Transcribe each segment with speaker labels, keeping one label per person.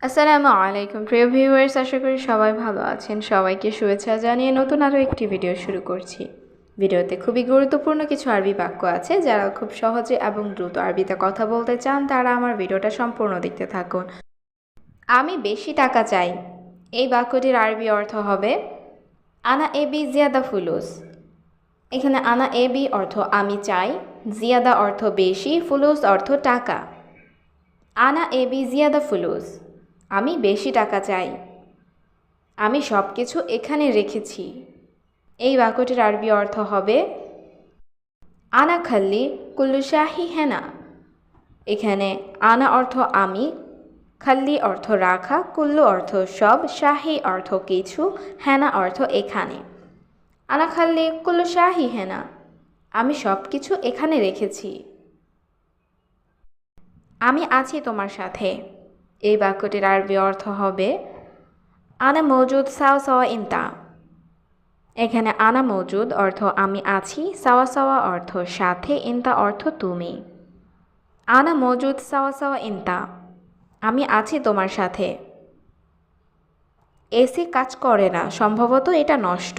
Speaker 1: আসসালামু আলাইকুম প্রিয় ভিউয়ার্স, আশা করি সবাই ভালো আছেন। সবাইকে শুভেচ্ছা জানিয়ে নতুন আরও একটি ভিডিও শুরু করছি। ভিডিওতে খুবই গুরুত্বপূর্ণ কিছু আরবি বাক্য আছে। যারা খুব সহজে এবং দ্রুত আরবিতে কথা বলতে চান তারা আমার ভিডিওটা সম্পূর্ণ দেখতে থাকুন। আমি বেশি টাকা চাই। এই বাক্যটির আরবি অর্থ হবে আনা এবি জিয়াদা ফুলুস। এখানে আনা এবি অর্থ আমি চাই, জিয়াদা অর্থ বেশি, ফুলুস অর্থ টাকা। আনা এবি জিয়াদা ফুলুস, আমি বেশি টাকা চাই। আমি সব কিছু এখানে রেখেছি। এই বাক্যটির আরবি অর্থ হবে আনা খাল্লি কুল্লু শাহি হেনা। এখানে আনা অর্থ আমি, খাল্লি অর্থ রাখা, কুল্লু অর্থ সব, শাহি অর্থ কিছু, হেনা অর্থ এখানে। আনা খাল্লি কুল্লু শাহি হেনা, আমি সব কিছু এখানে রেখেছি। আমি আছি তোমার সাথে। এই বাক্যটির আরবি অর্থ হবে আনা মৌজুদ সাওয়া সাওয়া ইনতা। এখানে আনা মৌজুদ অর্থ আমি আছি, সাওয়া সাওয়া অর্থ সাথে, ইনতা অর্থ তুমি। আনা মৌজুদ সাওয়া সাওয়া ইনতা, আমি আছি তোমার সাথে। এসি কাজ করে না, সম্ভবত এটা নষ্ট।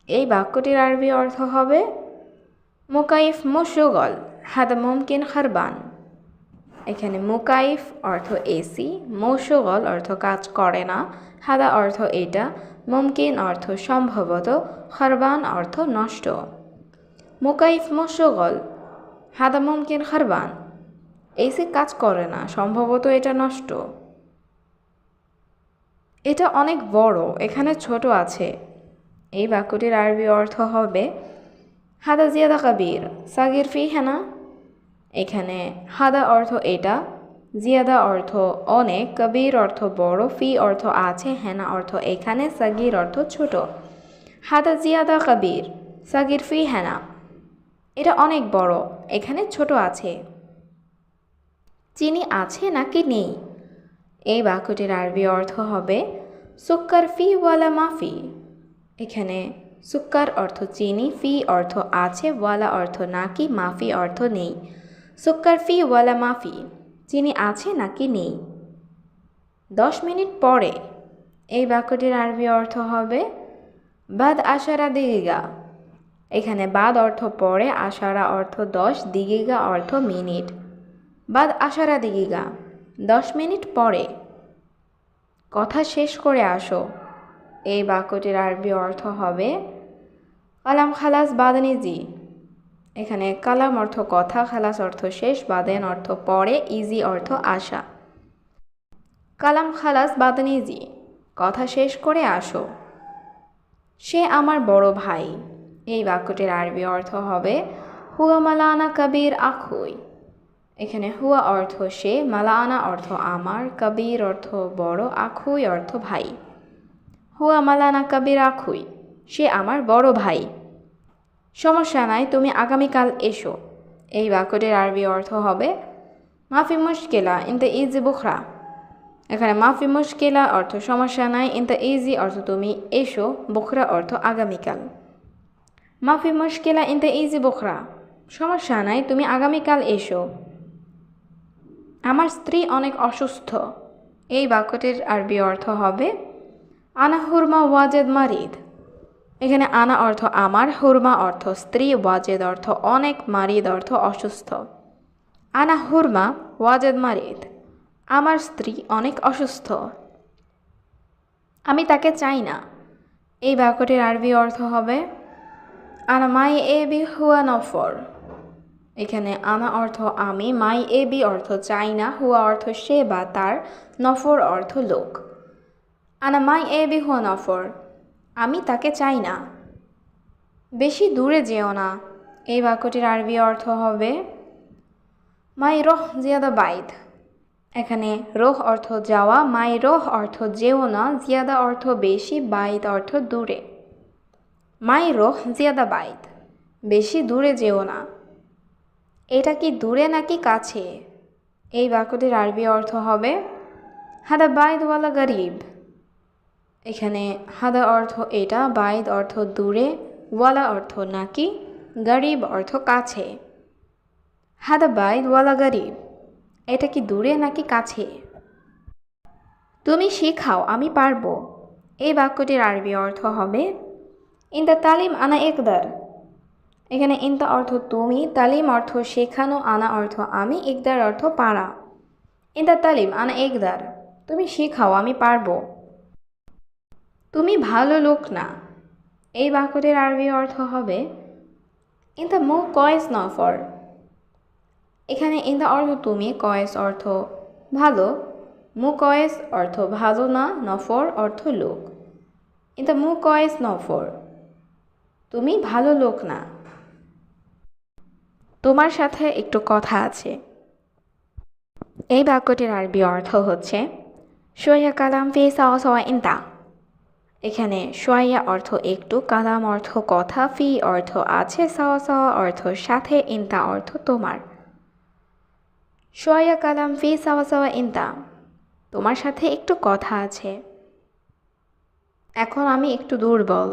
Speaker 1: এই বাক্যটির আরবি অর্থ হবে মুকাইফ মুশগল হাদা মুমকিন খারবান। এখানে মুকাইফ অর্থ এসি, মৌশগল অর্থ কাজ করে না, হাদা অর্থ এটা, মুমকিন অর্থ সম্ভবত, খারবান অর্থ নষ্ট। মুকাইফ মৌশগল হাদা মুমকিন খারবান, এসি কাজ করে না, সম্ভবত এটা নষ্ট। এটা অনেক বড়, এখানে ছোট আছে। এই বাক্যটির আরবি অর্থ হবে হাদা জিয়াদা কাবির সাগির ফি হেনা। এখানে হাদা অর্থ এটা, জিয়াদা অর্থ অনেক, কবির অর্থ বড়, ফি অর্থ আছে, হেনা অর্থ এখানে, সাগির অর্থ ছোট। হাদা জিয়াদা কবির সাগির ফি হেনা, এটা অনেক বড়, এখানে ছোট আছে। চিনি আছে নাকি নেই? এই বাক্যটির আরবি অর্থ হবে সুক্কার ফি ওয়ালা মাফি। এখানে সুক্কার অর্থ চিনি, ফি অর্থ আছে, ওয়ালা অর্থ নাকি, মাফি অর্থ নেই। সুক্কার ফি ওয়ালা মাফি, চিনি আছে নাকি নেই। 10 মিনিট পরে। এই বাক্যটির আরবি অর্থ হবে বাদ আশারা দিগিগা। এখানে বাদ অর্থ পরে, আশারা অর্থ 10, দিগিগা অর্থ মিনিট। বাদ আশারা দিগিগা, 10 মিনিট পরে। কথা শেষ করে আসো। এই বাক্যটির আরবি অর্থ হবে কালাম খালাস বাদনিজি। এখানে কালাম অর্থ কথা, খালাস অর্থ শেষ, বাদেন অর্থ পরে, ইজি অর্থ আসা। কালাম খালাস বাদনিজি, কথা শেষ করে আসো। সে আমার বড় ভাই। এই বাক্যটির আরবি অর্থ হবে হুয়া মালানা কবির আখুই। এখানে হুয়া অর্থ সে, মালানা অর্থ আমার, কবির অর্থ বড়, আখুই অর্থ ভাই। হুয়া মালানা কবির আখুই, সে আমার বড় ভাই। সমস্যা নাই, তুমি আগামীকাল এসো। এই বাক্যটির আরবি অর্থ হবে মাফি মুশকিলা ইনতা ইজি বুখরা। এখানে মাফি মুশকিলা অর্থ সমস্যা নাই, ইনতা ইজি অর্থ তুমি এসো, বুখরা অর্থ আগামীকাল। মাফি মুশকিলা ইনতা ইজি বুখরা, সমস্যা নাই, তুমি আগামীকাল এসো। আমার স্ত্রী অনেক অসুস্থ। এই বাক্যটির আরবি অর্থ হবে আনা হুরমা ওয়াজেদ মারিদ। এখানে আনা অর্থ আমার, হুরমা অর্থ স্ত্রী, ওয়াজেদ অর্থ অনেক, মারিদ অর্থ অসুস্থ। আনা হুরমা ওয়াজেদ মারিদ, আমার স্ত্রী অনেক অসুস্থ। আমি তাকে চাই না। এই বাক্যটির আরবি অর্থ হবে আনা মাই এ বি হুয়া নফর। এখানে আনা অর্থ আমি, মাই এ বি অর্থ চাই না, হুয়া অর্থ সে বা তার, নফর অর্থ লোক। আনা মাই এ বি হুয়া নফর, আমি তাকে চাই না। বেশি দূরে যেও না। এই বাক্যটির আরবি অর্থ হবে মাই রোহ জিয়াদা বাইদ। এখানে রোহ অর্থ যাওয়া, মাই রোহ অর্থ যেও না, জিয়াদা অর্থ বেশি, বাইদ অর্থ দূরে। মাই রোহ জিয়াদা বাইদ, বেশি দূরে যেও না। এটা কি দূরে নাকি কাছে? এই বাক্যটির আরবি অর্থ হবে হাদা বাইদ ওয়ালা গরিব। এখানে হাদা অর্থ এটা, বাইদ অর্থ দূরে, ওয়ালা অর্থ নাকি, গরিব অর্থ কাছে। হাদা বাইদ ওয়ালা গরিব, এটা কি দূরে নাকি কাছে? তুমি শেখাও আমি পারবো। এই বাক্যটির আরবি অর্থ হবে ইনতা তালিম আনা একদার। এখানে ইনতা অর্থ তুমি, তালিম অর্থ শেখানো, আনা অর্থ আমি, একদার অর্থ পারা। ইনতা তালিম আনা একদার, তুমি শেখাও আমি পারবো। তুমি ভালো লোক না। এই বাক্যটির আরবি অর্থ হবে ইনতা মো কয়েস নফর। এখানে ইনতা অর্থ তুমি, কয়েস অর্থ ভালো, মু কয়েস অর্থ ভালো না, নফর অর্থ লোক। ইনতা মু কয়েস নফর, তুমি ভালো লোক না। তোমার সাথে একটু কথা আছে। এই বাক্যটির আরবি অর্থ হচ্ছে শোয়া কালাম ফি সাওয়া সাওয়া ইনতা। এখানে শোয়া অর্থ একটু, কালাম অর্থ কথা, ফি অর্থ আছে, সাওয়া সাওয়া অর্থ সাথে, ইনতা অর্থ তোমার। শোয়া কালাম ফি সাওয়া সাওয়া ইনতা, তোমার সাথে একটু কথা আছে। এখন আমি একটু দুর্বল।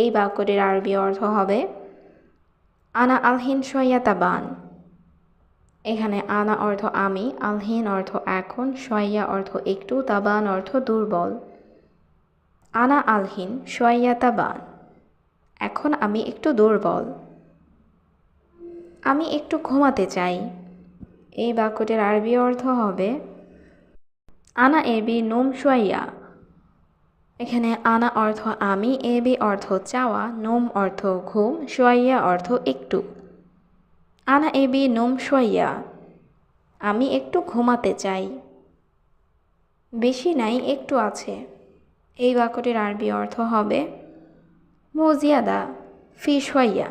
Speaker 1: এই বাক্যটির আরবি অর্থ হবে আনা আলহিন শোয়া তাবান। এখানে আনা অর্থ আমি, আলহিন অর্থ এখন, শোয়া অর্থ একটু, তাবান অর্থ দুর্বল। আনা আলহিন শোয়া তাবান, এখন আমি একটু দুর্বল। আমি একটু ঘুমাতে চাই। এই বাক্যটির আরবি অর্থ হবে আনা এবি নোম শোয়া। এখানে আনা অর্থ আমি, এবি অর্থ চাওয়া, নোম অর্থ ঘুম, শোয়া অর্থ একটু। আনা এবি নোম শোয়া, আমি একটু ঘুমাতে চাই। বেশি নাই একটু আছে। এই বাক্যটির আরবি অর্থ হবে মো জিয়াদা ফি শোয়া।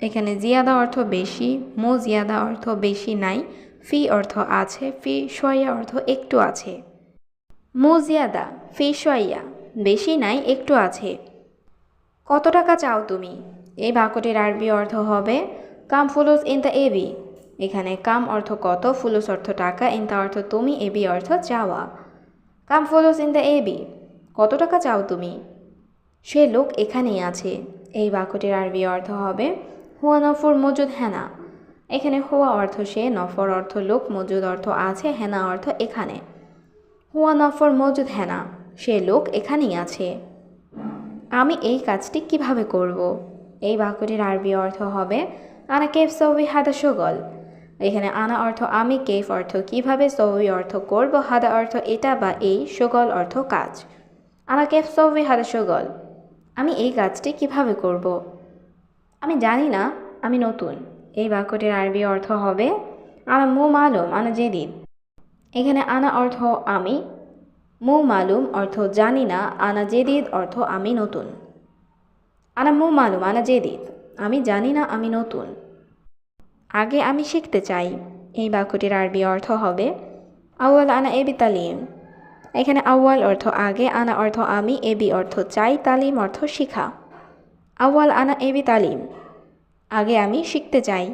Speaker 1: এখানে জিয়াদা অর্থ বেশি, মো জিয়াদা অর্থ বেশি নাই, ফি অর্থ আছে, ফি শোয়া অর্থ একটু আছে। মো জিয়াদা ফি শোয়া, বেশি নাই একটু আছে। কত টাকা চাও তুমি? এই বাক্যটির আরবি অর্থ হবে কাম ফুলুস ইনতা এবি। এখানে কাম অর্থ কত, ফুলুস অর্থ টাকা, ইনতা অর্থ তুমি, এবি অর্থ চাওয়া। কাম ফুলুস ইনতা এবি, কত টাকা চাও তুমি? সে লোক এখানেই আছে। এই বাক্যটির আরবি অর্থ হবে হুয়া নফর মজুদ হেনা। এখানে হুয়া অর্থ সে, নফর অর্থ লোক, মজুদ অর্থ আছে, হেনা অর্থ এখানে। হুয়া নফর মজুদ হেনা, সে লোক এখানেই আছে। আমি এই কাজটি কিভাবে করব? এই বাক্যটির আরবি অর্থ হবে আনা কেফ সৌবি হাদা শগল। এখানে আনা অর্থ আমি, কেফ অর্থ কিভাবে, সৌবি অর্থ করব, হাদা অর্থ এটা বা এই, শগল অর্থ কাজ। আনা কেফ সৌবি হাদা শগল, আমি এই কাজটি কিভাবে করব? আমি জানি না, আমি নতুন। এই বাক্যটির আরবি অর্থ হবে আনা মু মালুম আনা জেদিদ। এখানে আনা অর্থ আমি, মু মালুম অর্থ জানি না, আনা জেদিদ অর্থ আমি নতুন। আনা মু মালুম আনা জেদিদ, আমি জানি না আমি নতুন। আগে আমি শিখতে চাই। এই বাক্যটির আরবি অর্থ হবে আউয়াল আনা এবি তালিম। এখানে আউয়াল অর্থ আগে, আনা অর্থ আমি, এবি অর্থ চাই, তালিম অর্থ শিখা। আউয়াল আনা এবি তালিম, আগে আমি শিখতে চাই।